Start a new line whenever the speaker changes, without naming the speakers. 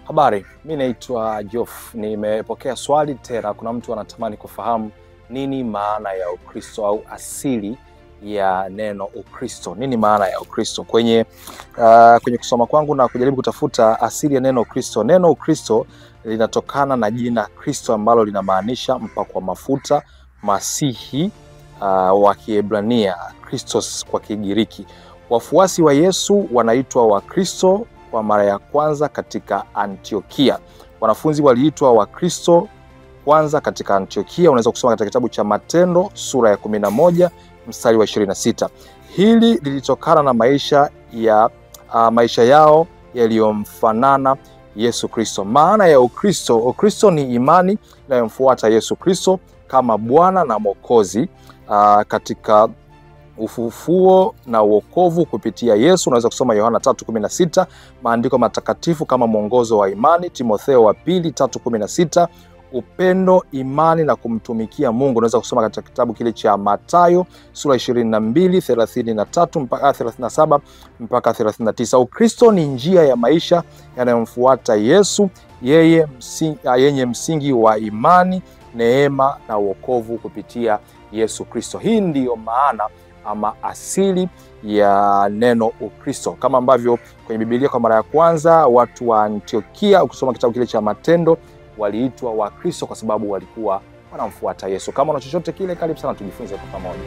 Habari, mimi naitwa Jof. Nimepokea swali tena. Kuna mtu anatamani kufahamu nini maana ya Ukristo au asili ya neno Ukristo. Nini maana ya Ukristo? Kwenye kusoma kwangu na kujaribu kutafuta asili ya neno Ukristo. Neno Ukristo linatokana na jina Kristo ambalo linamaanisha mpakwa mafuta, Masihi wa Kiebrania, Christos kwa Kigiriki. Wafuasi wa Yesu wanaitwa Wakristo kwa mara ya kwanza katika Antiokia. Wanafunzi waliitwa Wakristo kwanza katika Antiokia. Unaweza kusoma katika kitabu cha Matendo sura ya 11 mstari wa 26. Hili lilitokana na maisha yao yaliyomfanana Yesu Kristo. Maana ya Ukristo: Ukristo ni imani inayomfuata Yesu Kristo kama Bwana na Mwokozi katika ufufuo na wokovu kupitia Yesu. Unaweza kusoma Yohana 3:16, maandiko matakatifu kama mwongozo wa imani, Timotheo wa 2:3-16, upendo, imani na kumtumikia Mungu. Unaweza kusoma katika kitabu kile cha Mathayo sura 22:33 mpaka 37 mpaka 39. Ukristo ni njia ya maisha yanayomfuata Yesu, yenye msingi wa imani, neema na wokovu kupitia Yesu Kristo. Hii ndiyo maana ama asili ya neno Ukristo. Kama ambavyo kwenye Biblia kwa mara ya kwanza watu wa Antiokia, ukisoma kitabu kile cha Matendo, waliitwa Wakristo kwa sababu walikuwa wanamfuata Yesu. Kama una chochote kile, karibu sana tujifunze kwa pamoja.